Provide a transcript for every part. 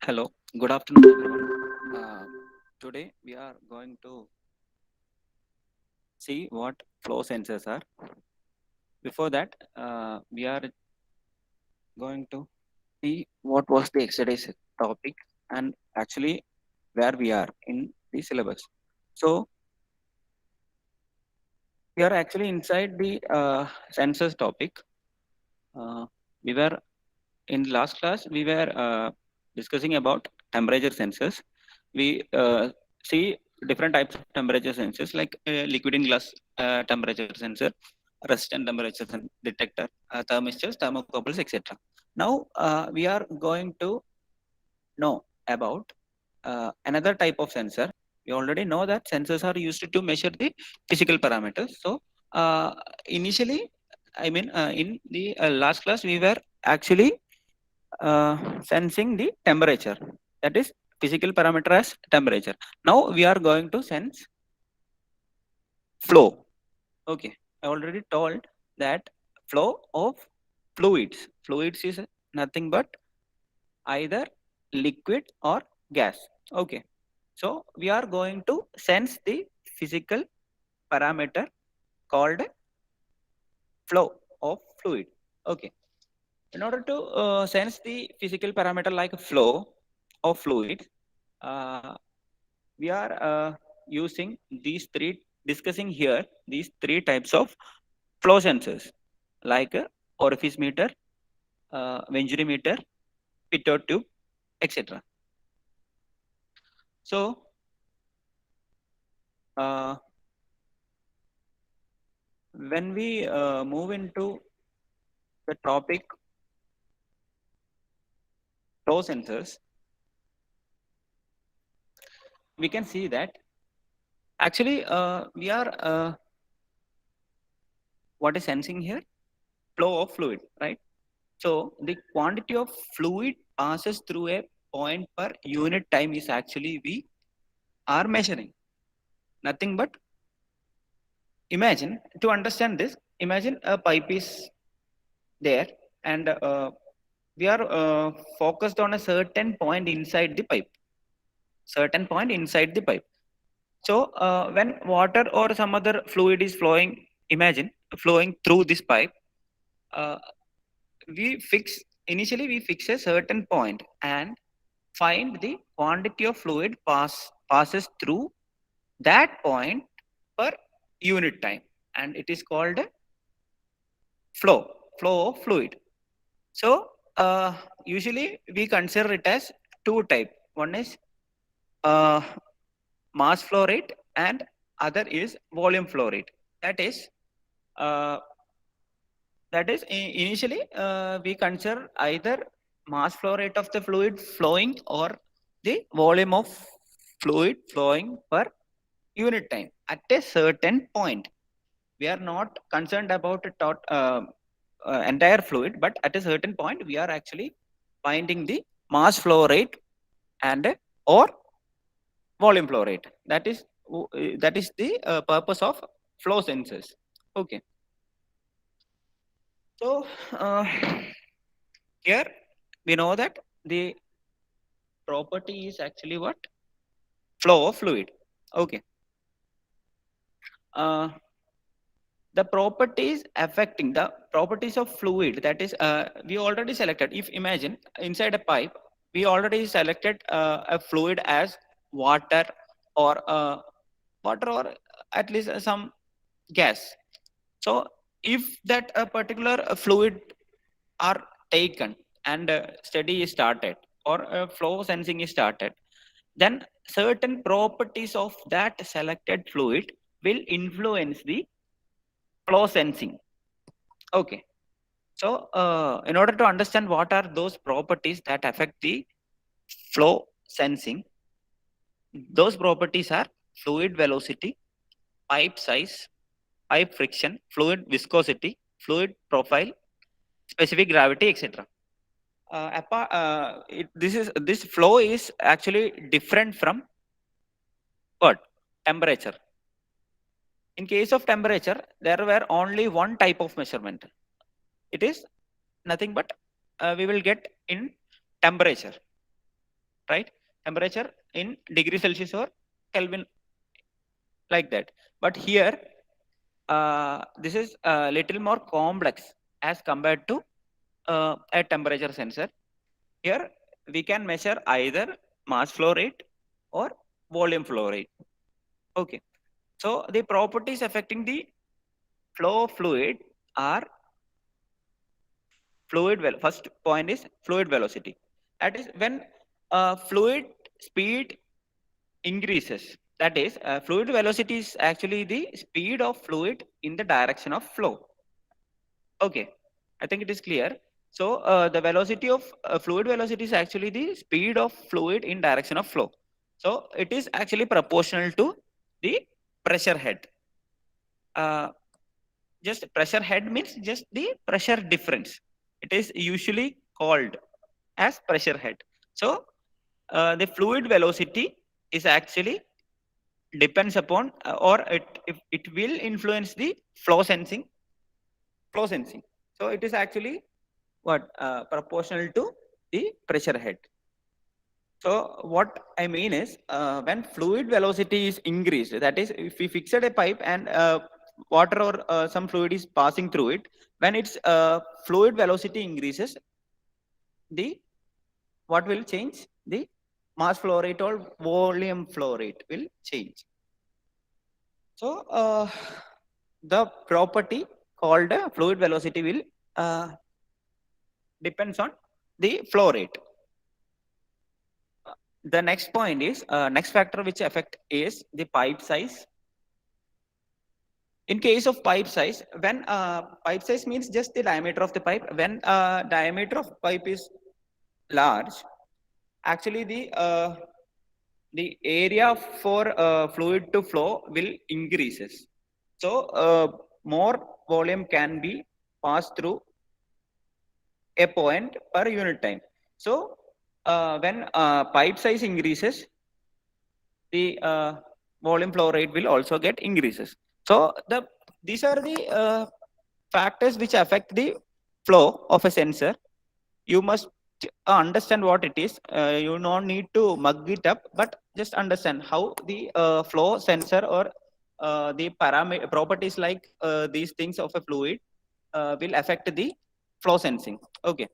Hello, good afternoon, everyone. Today we are going to see what flow sensors are. Before that, we are going to see what was the yesterday's topic and actually where we are in the syllabus. So we are actually inside the sensors topic. We were in last class. We were discussing about temperature sensors. We see different types of temperature sensors like liquid in glass temperature sensor, resistant temperature detector, thermistors, thermocouples, etc. Now we are going to know about another type of sensor. We already know that sensors are used to measure the physical parameters. So initially, in the last class, we were actually sensing the temperature, that is physical parameter as temperature. Now we are going to sense flow. Okay, I already told that flow of fluids is nothing but either liquid or gas. Okay, so we are going to sense the physical parameter called flow of fluid. Okay, in order to sense the physical parameter like flow of fluid, uh, we are using these three, discussing here these three types of flow sensors like orifice meter, venturi meter, pitot tube, etc. So uh, when we move into the topic flow sensors, we can see that actually we are what is sensing here, flow of fluid, right? So the quantity of fluid passes through a point per unit time is actually we are measuring. Nothing but imagine, to understand this, imagine a pipe is there, and we are focused on a certain point inside the pipe, certain point inside the pipe. So when water or some other fluid is flowing, imagine flowing through this pipe, uh, we fix initially we fix a certain point and find the quantity of fluid passes through that point per unit time, and it is called flow flow of fluid. So usually we consider it as two type. One is uh, mass flow rate and other is volume flow rate. That is uh, initially we consider either mass flow rate of the fluid flowing or the volume of fluid flowing per unit time at a certain point. We are not concerned about entire fluid, but at a certain point we are actually finding the mass flow rate and or volume flow rate. That is the purpose of flow sensors. Okay, so here we know that the property is actually what, flow of fluid. Okay, uh, the properties affecting the properties of fluid, that is we already selected. If imagine inside a pipe, we already selected a fluid as water or water or at least some gas. So if that a particular fluid are taken and study is started or flow sensing is started, then certain properties of that selected fluid will influence the flow sensing. Okay, so in order to understand what are those properties that affect the flow sensing, those properties are fluid velocity, pipe size, pipe friction, fluid viscosity, fluid profile, specific gravity, etc. This flow is actually different from what, temperature. In case of temperature, there were only one type of measurement. It is nothing but we will get in temperature. right? Temperature in degree Celsius or Kelvin, like that. But here, this is a little more complex as compared to a temperature sensor. Here, we can measure either mass flow rate or volume flow rate. Okay. So the properties affecting the flow of fluid are first point is fluid velocity. That is when fluid speed increases. That is, fluid velocity is actually the speed of fluid in the direction of flow. Okay, I think it is clear. So the velocity of fluid velocity is actually the speed of fluid in direction of flow. So it is actually proportional to the pressure head. Uh, just pressure head means just the pressure difference. It is usually called as pressure head. So the fluid velocity is actually depends upon or it will influence the flow sensing. So it is actually what proportional to the pressure head. So what I mean is when fluid velocity is increased, that is if we fixed a pipe and water or some fluid is passing through it, when its fluid velocity increases, the what will change? The mass flow rate or volume flow rate will change. So the property called fluid velocity will depends on the flow rate. The next point is next factor which affect is the pipe size. In case of pipe size, when pipe size means just the diameter of the pipe. When diameter of pipe is large, actually the area for fluid to flow will increases. So more volume can be passed through a point per unit time. So when pipe size increases, the volume flow rate will also get increases. So these are the factors which affect the flow of a sensor. You must understand what it is. You don't need to mug it up, but just understand how the flow sensor or the parameter properties like these things of a fluid will affect the flow sensing. Okay.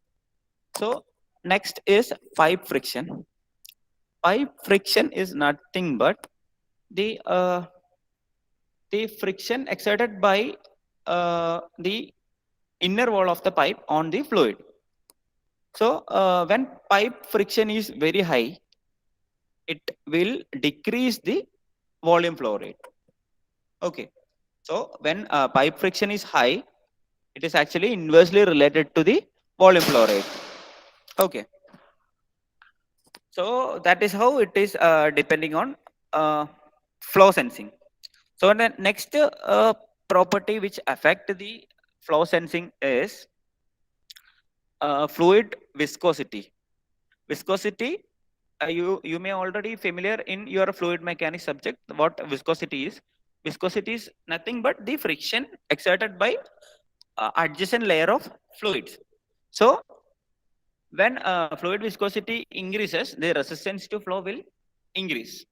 So next is pipe friction. Pipe friction is nothing but the friction exerted by the inner wall of the pipe on the fluid. So when pipe friction is very high, it will decrease the volume flow rate. Okay. So when pipe friction is high, it is actually inversely related to the volume flow rate. Okay. So that is how it is depending on flow sensing. So the next property which affect the flow sensing is fluid viscosity. Viscosity, you may already familiar in your fluid mechanics subject what viscosity is. Viscosity is nothing but the friction exerted by adjacent layer of fluids. So when fluid viscosity increases, the resistance to flow will increase.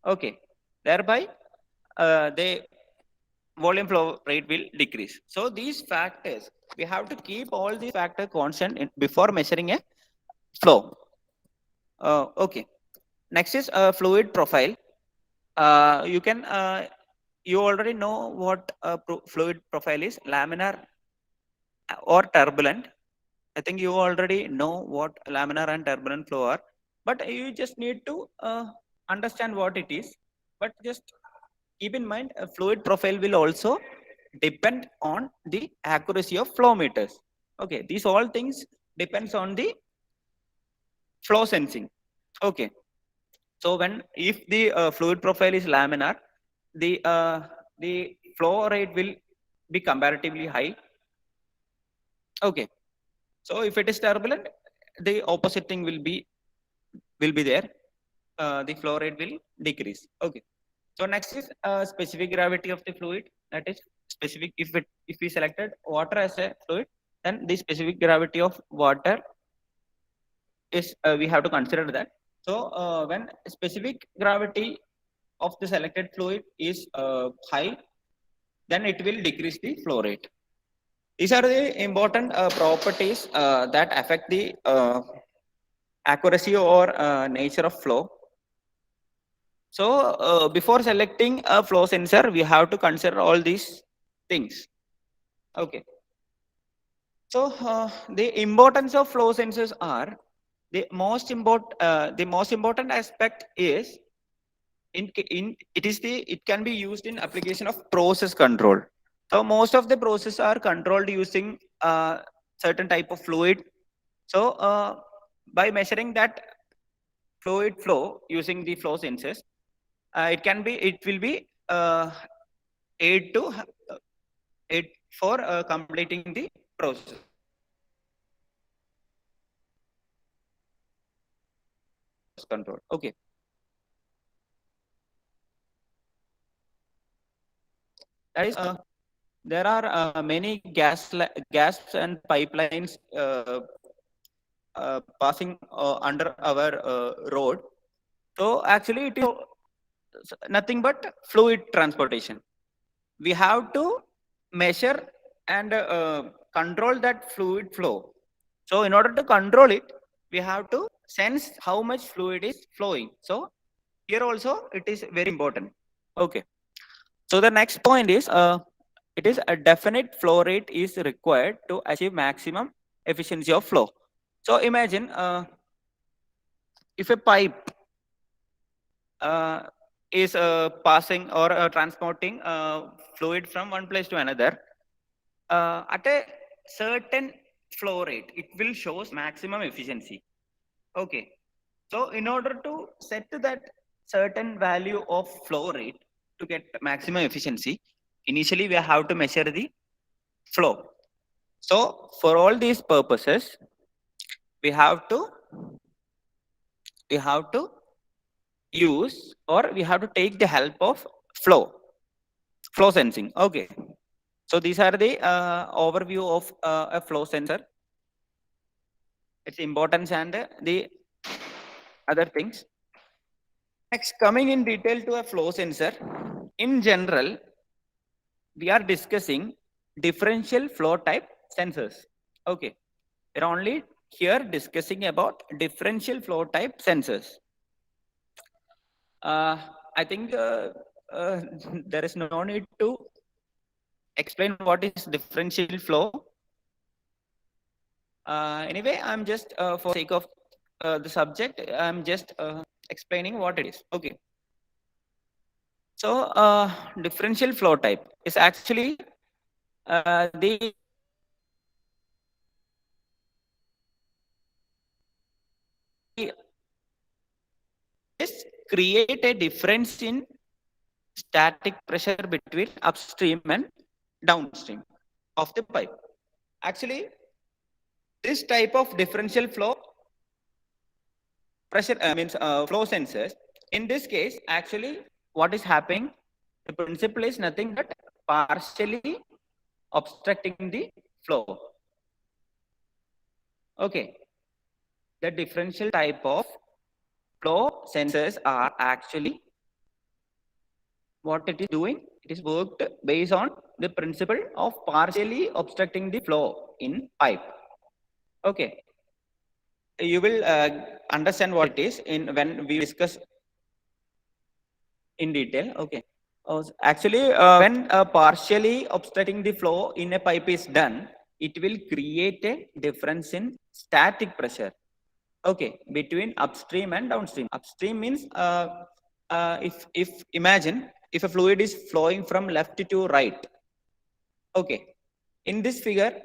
Okay, thereby the volume flow rate will decrease. So these factors, we have to keep all these factors constant before measuring a flow. Okay. Next is fluid profile. You already know what fluid profile is, laminar or turbulent. I think you already know what laminar and turbulent flow are, but you just need to understand what it is. But just keep in mind, a fluid profile will also depend on the accuracy of flow meters. Okay, these all things depends on the flow sensing. Okay, so when if the fluid profile is laminar, the flow rate will be comparatively high. Okay, so if it is turbulent, the opposite thing will be there. The flow rate will decrease. Okay. So next is specific gravity of the fluid. That is specific. If we selected water as a fluid, then the specific gravity of water is we have to consider that. So when specific gravity of the selected fluid is high, then it will decrease the flow rate. These are the important properties that affect the accuracy or nature of flow. So before selecting a flow sensor, we have to consider all these things. Okay. So the importance of flow sensors are the most important aspect is it can be used in application of process control. So most of the processes are controlled using certain type of fluid. So by measuring that fluid flow using the flow sensors, it will be aid to aid for completing the process control. Okay. That is, there are many gas and pipelines passing under our road. So actually, it is nothing but fluid transportation. We have to measure and control that fluid flow. So in order to control it, we have to sense how much fluid is flowing. So here also it is very important. Okay. So the next point is it is a definite flow rate is required to achieve maximum efficiency of flow. So imagine if a pipe uh, is passing or transporting fluid from one place to another at a certain flow rate, it will show maximum efficiency. Okay. So in order to set that certain value of flow rate to get maximum efficiency, initially we have to measure the flow. So for all these purposes, we have to use or we have to take the help of flow sensing. Okay. So these are the overview of a flow sensor, its importance and the other things. Next, coming in detail to a flow sensor, in general, we are discussing differential flow type sensors. Okay, we're only here discussing about differential flow type sensors. I think there is no need to explain what is differential flow. Anyway, I'm just for sake of the subject, I'm just explaining what it is. Okay. So differential flow type is actually the is create a difference in static pressure between upstream and downstream of the pipe. Actually, this type of differential flow pressure means flow sensors. In this case, actually, what is happening? The principle is nothing but partially obstructing the flow. Okay. The differential type of flow sensors are actually what it is doing. It is worked based on the principle of partially obstructing the flow in pipe. Okay. You will understand what it is in when we discuss in detail. Okay. Actually, when partially obstructing the flow in a pipe is done, it will create a difference in static pressure. Okay, between upstream and downstream. Upstream means if imagine if a fluid is flowing from left to right. Okay, in this figure,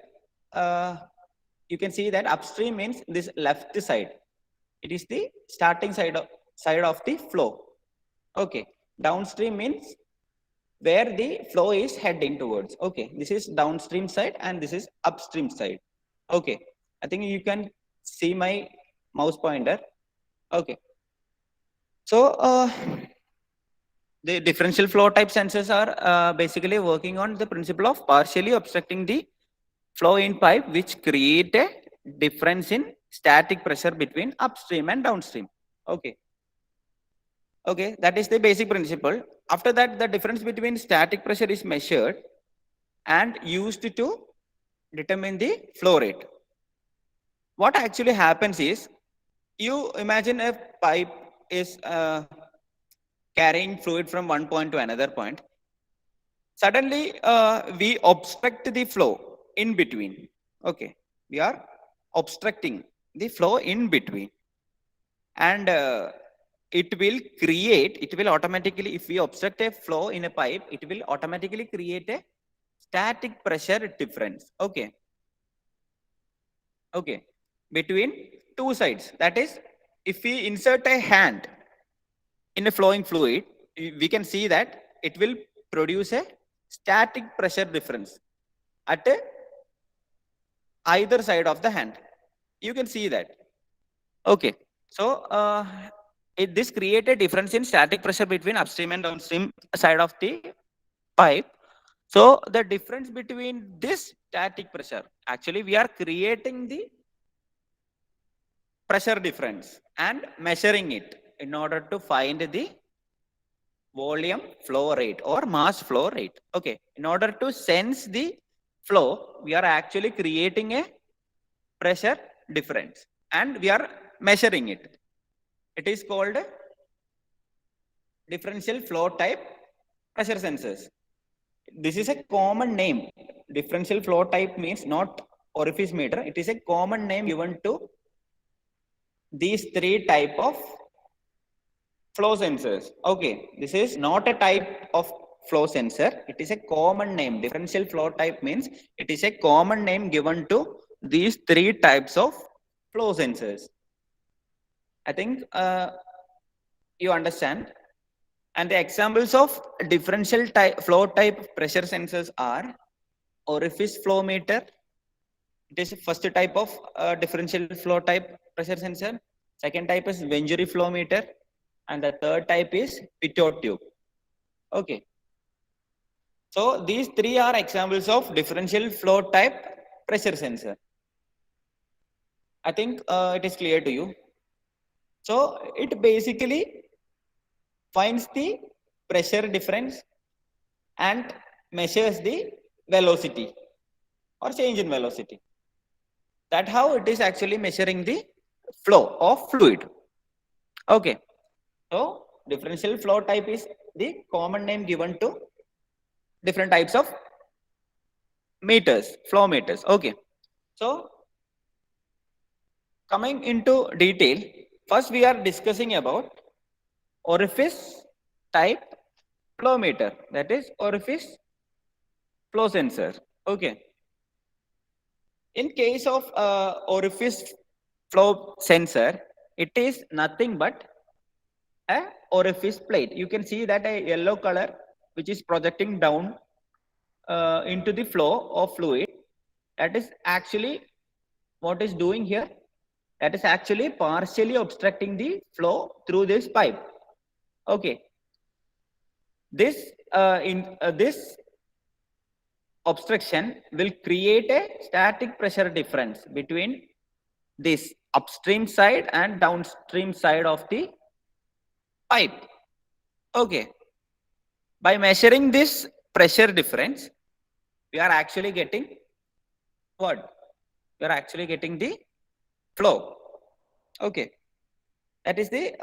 you can see that upstream means this left side. It is the starting side of the flow. Okay, downstream means where the flow is heading towards. Okay, this is downstream side and this is upstream side. Okay, I think you can see my mouse pointer. Okay, so the differential flow type sensors are basically working on the principle of partially obstructing the flow in pipe, which create a difference in static pressure between upstream and downstream. Okay. Okay, that is the basic principle. After that, the difference between static pressure is measured and used to determine the flow rate. What actually happens is, you imagine a pipe is carrying fluid from one point to another point. Suddenly, we obstruct the flow in between. Okay, we are obstructing the flow in between, and it will automatically, if we obstruct a flow in a pipe, it will automatically create a static pressure difference. Okay, between two sides. That is, if we insert a hand in a flowing fluid, we can see that it will produce a static pressure difference at either side of the hand. You can see that. Okay, so this create a difference in static pressure between upstream and downstream side of the pipe. So the difference between this static pressure, actually we are creating the pressure difference and measuring it in order to find the volume flow rate or mass flow rate. Okay, in order to sense the flow, we are actually creating a pressure difference and we are measuring it. It is called differential flow type pressure sensors. This is a common name. Differential flow type means not orifice meter. It is a common name given to these three type of flow sensors. Okay, this is not a type of flow sensor. It is a common name. Differential flow type means it is a common name given to these three types of flow sensors. I think you understand. And the examples of differential flow type pressure sensors are orifice flow meter. It is the first type of differential flow type pressure sensor. Second type is Venturi flow meter. And the third type is pitot tube. Okay. So these three are examples of differential flow type pressure sensor. I think it is clear to you. So it basically finds the pressure difference and measures the velocity or change in velocity. That's how it is actually measuring the flow of fluid. Okay. So differential flow type is the common name given to different types of meters, flow meters. Okay. So coming into detail, first we are discussing about orifice type flow meter, that is orifice flow sensor. Okay. In case of orifice flow sensor, it is nothing but a orifice plate. You can see that a yellow color which is projecting down into the flow of fluid. That is actually what is doing here. That is actually partially obstructing the flow through this pipe. Okay. This this obstruction will create a static pressure difference between this upstream side and downstream side of the pipe. Okay. By measuring this pressure difference, we are actually getting what? We are actually getting the flow. Okay. That is the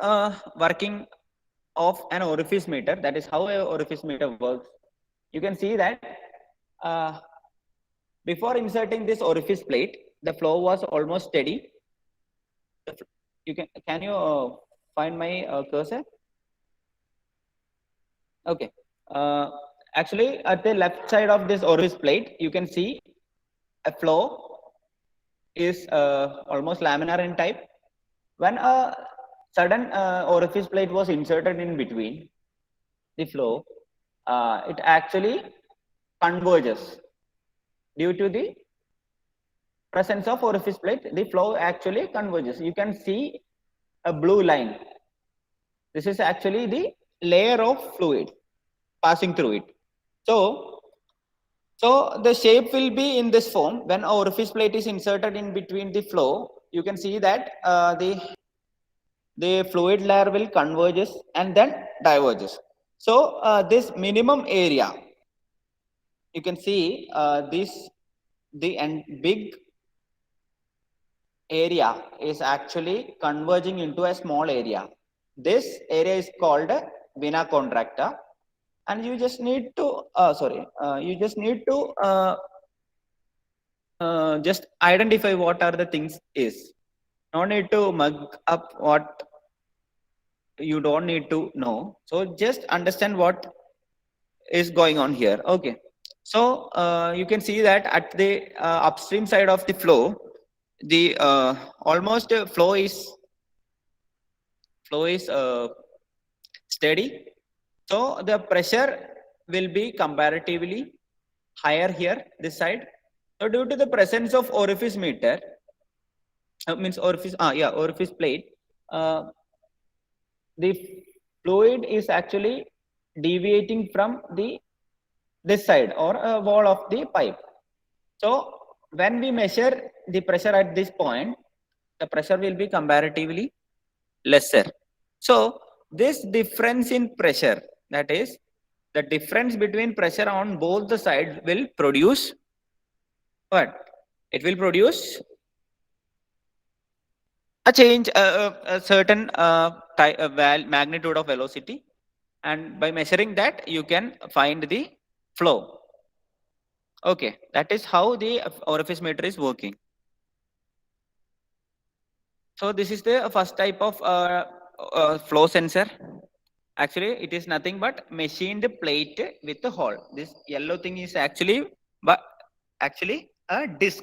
working of an orifice meter. That is how an orifice meter works. You can see that before inserting this orifice plate, the flow was almost steady. You can you find my cursor? Okay. Actually, at the left side of this orifice plate, you can see a flow is almost laminar in type. When a sudden orifice plate was inserted in between the flow, it actually converges. Due to the presence of orifice plate, the flow actually converges. You can see a blue line. This is actually the layer of fluid passing through it. So the shape will be in this form. When our orifice plate is inserted in between the flow, you can see that the fluid layer will converges and then diverges. So this minimum area, you can see the big area is actually converging into a small area. This area is called vena contracta, and you just need to you just need to just identify what are the things is. No need to mug up what you don't need to know. So just understand what is going on here. Okay. So you can see that at the upstream side of the flow, the almost flow is steady. So the pressure will be comparatively higher here this side. So due to the presence of orifice meter, means orifice plate, uh, the fluid is actually deviating from the this side or a wall of the pipe. So when we measure the pressure at this point, the pressure will be comparatively lesser. So this difference in pressure, that is the difference between pressure on both the sides, will produce what? It will produce a change, a certain magnitude of velocity, and by measuring that you can find the flow. Okay, that is how the orifice meter is working. So this is the first type of flow sensor. Actually, it is nothing but machined plate with a hole. This yellow thing is actually a disc.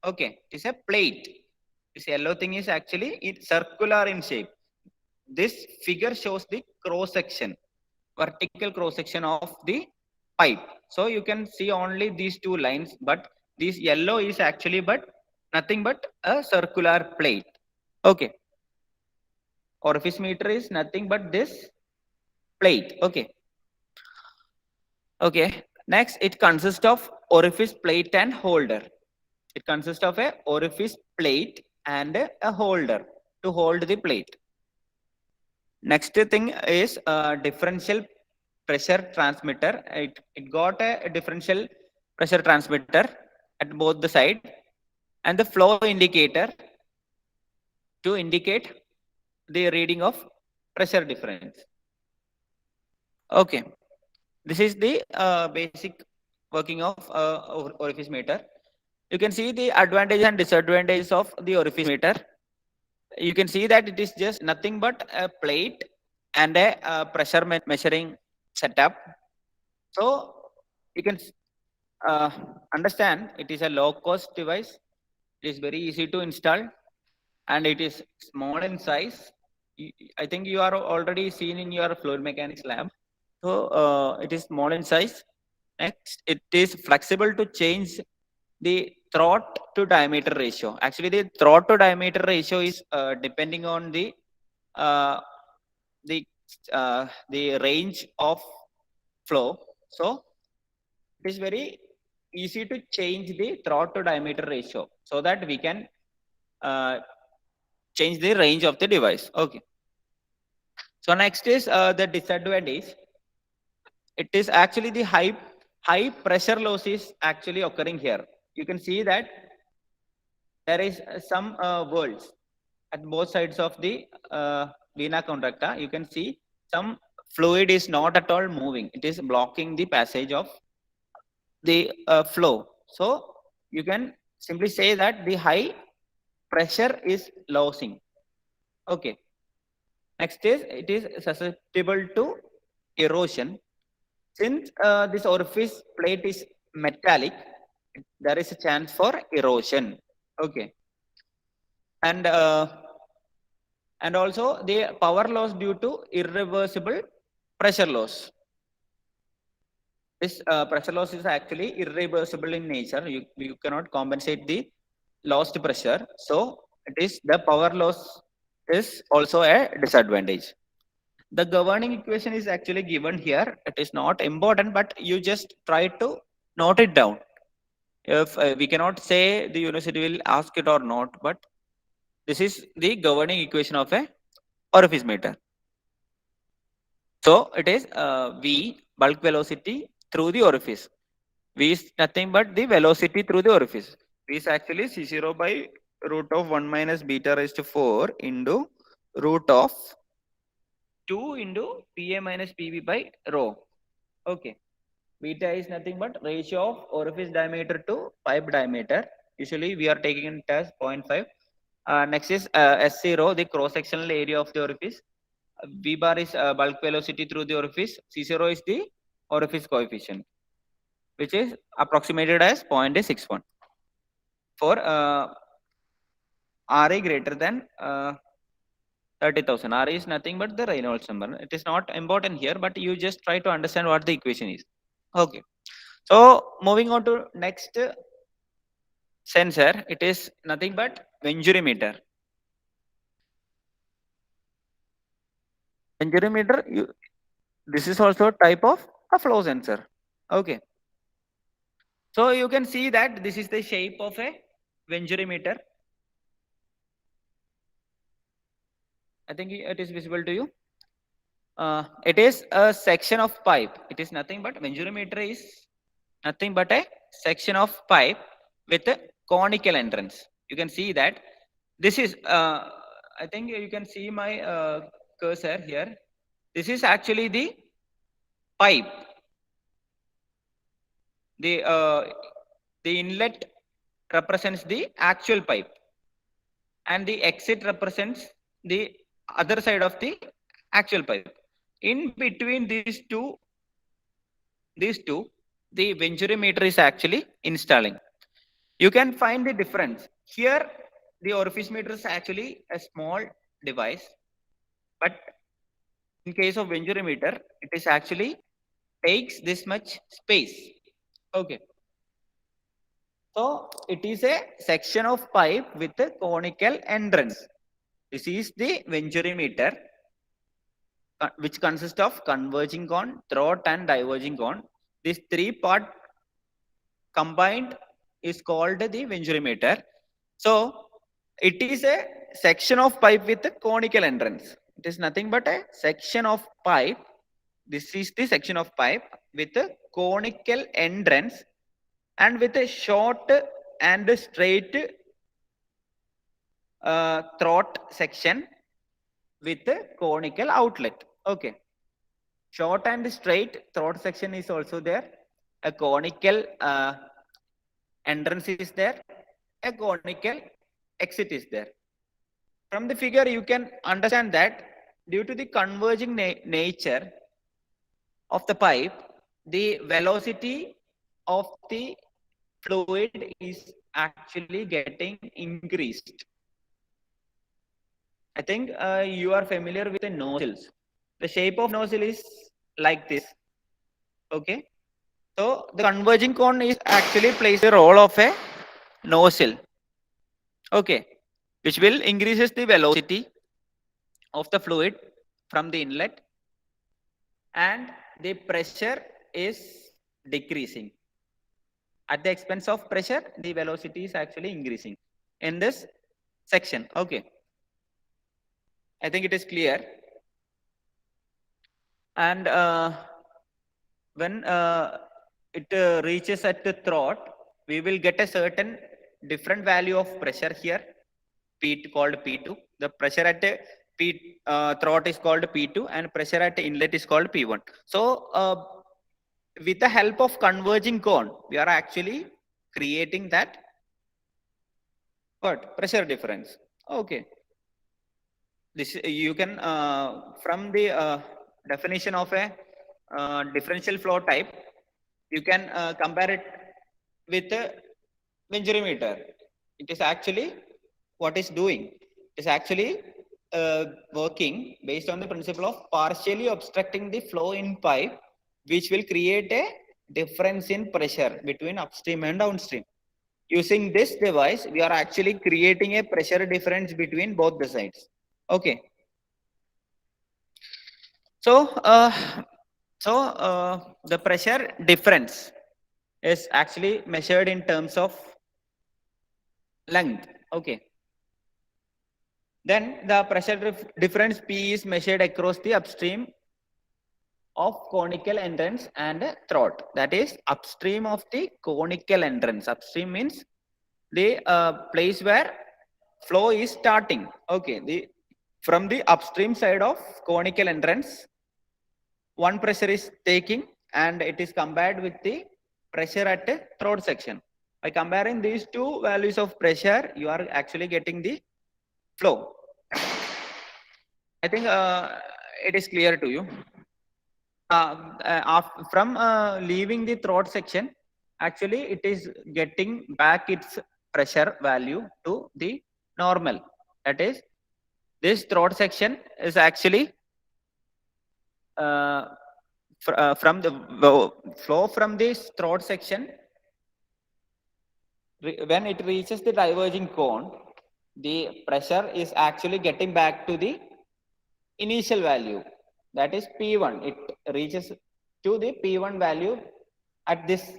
Okay, it is a plate. This yellow thing is actually it's circular in shape. This figure shows the cross section, vertical cross section of the pipe. So you can see only these two lines, but this yellow is actually but nothing but a circular plate. Okay, orifice meter is nothing but this plate. Okay. Okay. Next, it consists of orifice plate and holder. It consists of a orifice plate and a holder to hold the plate. Next thing is a differential pressure transmitter. It got a differential pressure transmitter at both the side, and the flow indicator to indicate the reading of pressure difference. Okay. This is the basic working of orifice meter. You can see the advantages and disadvantages of the orifice meter. You can see that it is just nothing but a plate and a pressure measuring setup. So you can uh, understand it is a low cost device. It is very easy to install and it is small in size. I think you are already seen in your fluid mechanics lab. So it is small in size. Next, it is flexible to change the throat to diameter ratio. Actually, the throat to diameter ratio is depending on uh, the the range of flow. So it is very easy to change the throat to diameter ratio so that we can uh, change the range of the device. Okay. So next is the disadvantage. It is actually the high pressure loss is actually occurring here. You can see that there is some worlds at both sides of the vena contracta. You can see some fluid is not at all moving. It is blocking the passage of the flow. So you can simply say that the high pressure is losing. Okay. Next is it is susceptible to erosion. Since this orifice plate is metallic, there is a chance for erosion. Okay. And also the power loss due to irreversible pressure loss. This pressure loss is actually irreversible in nature. You cannot compensate the lost pressure. So it is the power loss is also a disadvantage. The governing equation is actually given here. It is not important, but you just try to note it down. If we cannot say the university will ask it or not, but This is the governing equation of a orifice meter. So it is V, bulk velocity through the orifice. V is nothing but the velocity through the orifice. V is actually C0 by root of 1 minus beta raised to 4 into root of 2 into PA minus PB by rho. Okay. Beta is nothing but ratio of orifice diameter to pipe diameter. Usually we are taking it as 0.5. Next is S0, the cross-sectional area of the orifice. V bar is bulk velocity through the orifice. C0 is the orifice coefficient, which is approximated as 0.61. For RA greater than 30,000. RA is nothing but the Reynolds number. It is not important here, but you just try to understand what the equation is. Okay. So moving on to next sensor, it is nothing but venturimeter. Venturimeter, this is also type of a flow sensor. Okay. So you can see that this is the shape of a venturimeter. I think it is visible to you. It is a section of pipe. It is nothing but venturimeter is nothing but a section of pipe with a conical entrance. You can see that this is. I think you can see my cursor here. This is actually the pipe. The inlet represents the actual pipe, and the exit represents the other side of the actual pipe. In between these two, the venturimeter is actually installing. You can find the difference. Here, the orifice meter is actually a small device, but in case of venturimeter, it is actually takes this much space. Okay. So it is a section of pipe with a conical entrance. This is the venturimeter, which consists of converging cone, throat, and diverging cone. These three part combined is called the venturimeter. So it is a section of pipe with a conical entrance. It is nothing but a section of pipe. This is the section of pipe with a conical entrance and with a short and straight throat section with a conical outlet. Okay. Short and straight throat section is also there. A conical entrance is there. A conical exit is there. From the figure, you can understand that due to the converging nature of the pipe, the velocity of the fluid is actually getting increased. I think you are familiar with the nozzles. The shape of nozzle is like this. Okay. So the converging cone is actually plays the role of a nozzle. Okay. Which will increases the velocity of the fluid from the inlet, and the pressure is decreasing. At the expense of pressure, the velocity is actually increasing in this section. Okay. I think it is clear. And when it reaches at the throat, we will get a certain different value of pressure here, called P2. The pressure at the throat is called P2, and pressure at the inlet is called P1. So with the help of converging cone, we are actually creating that what pressure difference. Okay. This you can from the definition of a differential flow type, you can compare it with a venturimeter. It is actually what is doing. It is actually working based on the principle of partially obstructing the flow in pipe, which will create a difference in pressure between upstream and downstream. Using this device, we are actually creating a pressure difference between both the sides. Okay. So, the pressure difference is actually measured in terms of length. Okay. Then the pressure difference P is measured across the upstream of conical entrance and throat. That is upstream of the conical entrance. Upstream means the place where flow is starting. Okay, from the upstream side of conical entrance, one pressure is taking and it is compared with the pressure at the throat section. By comparing these two values of pressure, you are actually getting the flow. I think it is clear to you. From leaving the throat section, actually it is getting back its pressure value to the normal. That is, this throat section is actually from the flow from this throat section. When it reaches the diverging cone, the pressure is actually getting back to the initial value, that is P1. It reaches to the P1 value at this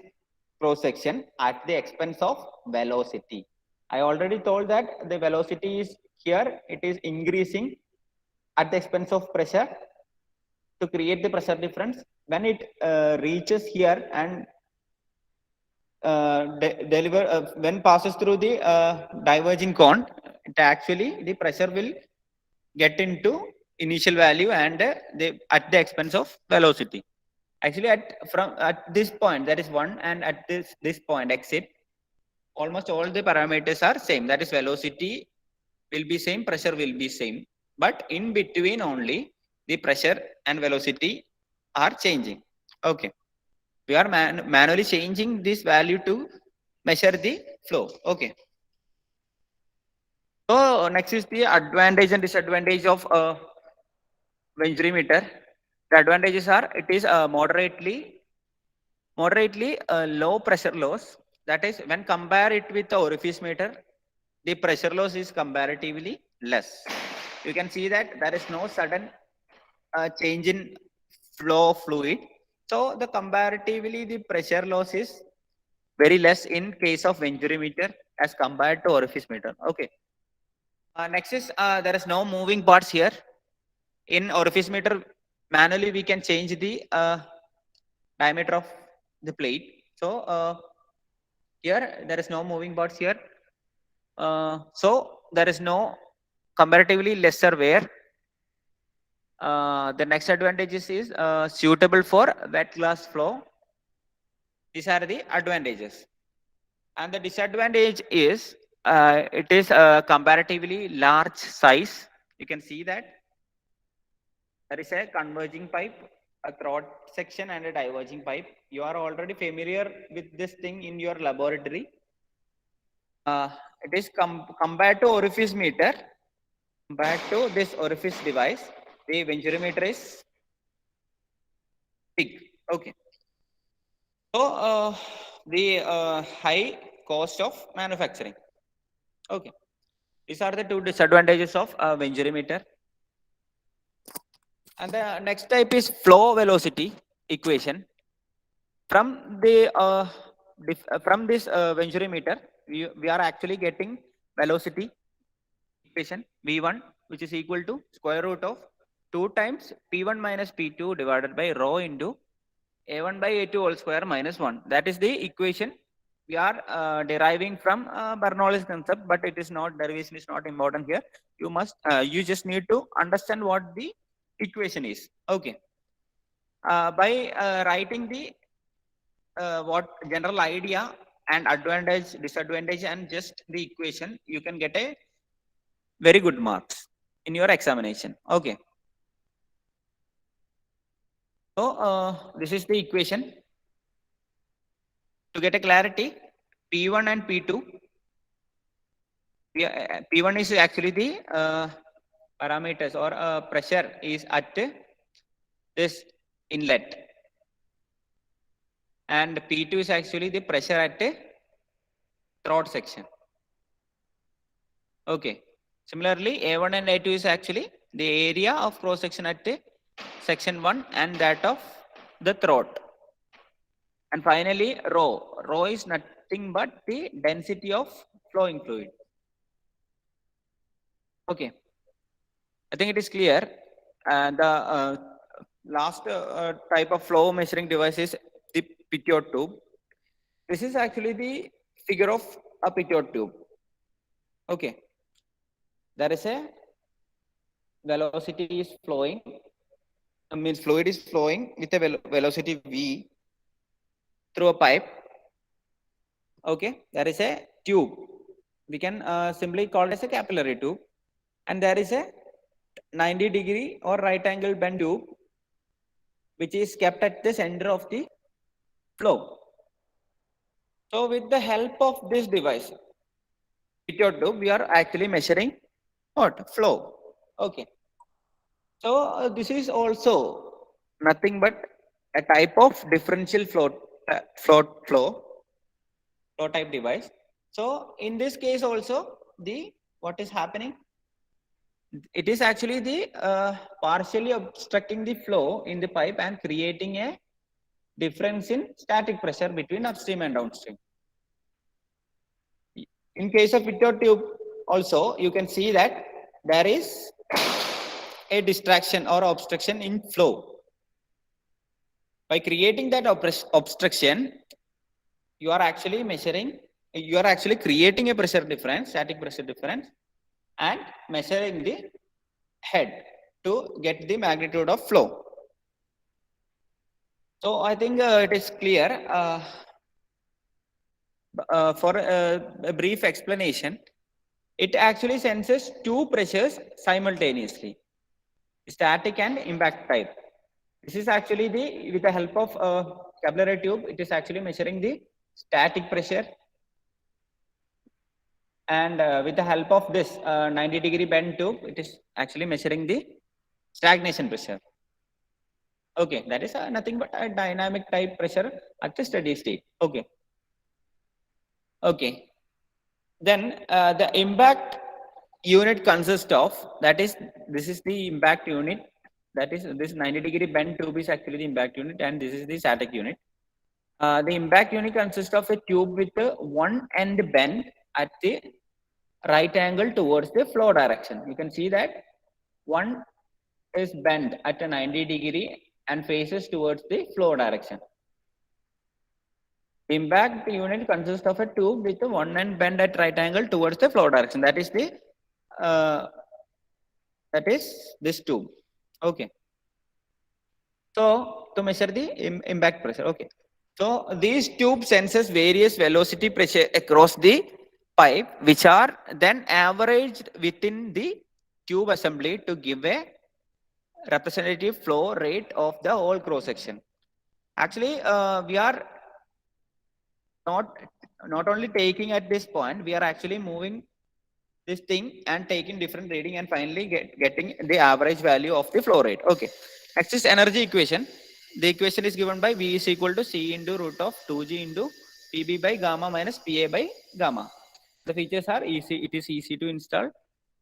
cross section at the expense of velocity. I already told that the velocity is here, it is increasing at the expense of pressure to create the pressure difference. When it reaches here and when passes through the diverging cone, it actually the pressure will get into initial value and at the expense of velocity. Actually, at this point, that is 1, and at this point exit, almost all the parameters are same. That is, velocity will be same, pressure will be same, but in between only the pressure and velocity are changing. Okay, we are manually changing this value to measure the flow. Okay. So next is the advantage and disadvantage of Venturimeter. The advantages are it is moderately low pressure loss. That is, when compare it with the orifice meter, the pressure loss is comparatively less. You can see that there is no sudden change in flow of fluid. So the comparatively the pressure loss is very less in case of Venturimeter as compared to orifice meter. Okay. Next is there is no moving parts here. In orifice meter, manually we can change the diameter of the plate. So here there is no moving parts here. So there is no comparatively lesser wear. The next advantages is suitable for wet glass flow. These are the advantages. And the disadvantage is it is a comparatively large size. You can see that there is a converging pipe, a throat section, and a diverging pipe. You are already familiar with this thing in your laboratory. It is compared to orifice meter. Compared to this orifice device, the Venturimeter is big. Okay. So the high cost of manufacturing. Okay. These are the two disadvantages of Venturimeter. And the next type is flow velocity equation. From the from this Venturimeter, we are actually getting velocity equation V1, which is equal to square root of 2 times P1 minus P2 divided by rho into A1 by A2 whole square minus 1. That is the equation we are deriving from Bernoulli's concept, but it is not, derivation is not important here. You must, you just need to understand what the equation is. Okay. By writing the what general idea and advantage, disadvantage, and just the equation, you can get a very good marks in your examination. Okay. So this is the equation. To get a clarity, P1 and P2. P1 is actually the parameters or pressure is at this inlet, and P2 is actually the pressure at a throat section. Okay. Similarly, A1 and A2 is actually the area of cross section at section 1 and that of the throat. And finally, rho. Rho is nothing but the density of flowing fluid. Okay. I think it is clear. The last type of flow measuring device is the Pitot tube. This is actually the figure of a Pitot tube. Okay, there is a velocity is flowing, means fluid is flowing with a velocity v through a pipe. Okay, there is a tube. We can simply call it as a capillary tube, and there is a 90-degree or right angle bend tube which is kept at the center of the flow. So with the help of this device, Pitot tube, we are actually measuring what? Flow. Okay. So this is also nothing but a type of differential flow type device. So in this case also, the what is happening? It is actually the partially obstructing the flow in the pipe and creating a difference in static pressure between upstream and downstream. In case of Pitot tube also, you can see that there is a distraction or obstruction in flow. By creating that obstruction, you are actually creating a pressure difference, static pressure difference, and measuring the head to get the magnitude of flow. So I think it is clear. For a brief explanation, it actually senses two pressures simultaneously, static and impact type. This is actually with the help of a capillary tube, it is actually measuring the static pressure, and with the help of this 90-degree bend tube, it is actually measuring the stagnation pressure. Okay, that is nothing but a dynamic type pressure at the steady state. Okay. Okay. Then the impact unit consists of, that is, this is the impact unit. That is, this 90-degree bend tube is actually the impact unit, and this is the static unit. The impact unit consists of a tube with one end bend at the right angle towards the flow direction. You can see that one is bent at a 90-degree and faces towards the flow direction. The impact unit consists of a tube with one end bend at right angle towards the flow direction. That is this tube. Okay. So to measure the impact pressure. Okay. So these tube senses various velocity pressure across the pipe, which are then averaged within the tube assembly to give a representative flow rate of the whole cross section. Actually, we are not only taking at this point, we are actually moving this thing and taking different reading and finally getting the average value of the flow rate. Okay. Next is energy equation. The equation is given by V is equal to C into root of 2G into PB by gamma minus PA by gamma. The features are easy. It is easy to install,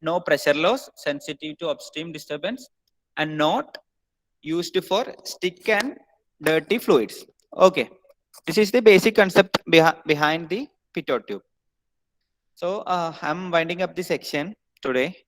no pressure loss, sensitive to upstream disturbance, and not used for stick and dirty fluids. Okay. This is the basic concept behind the Pitot tube. So I'm winding up the section today.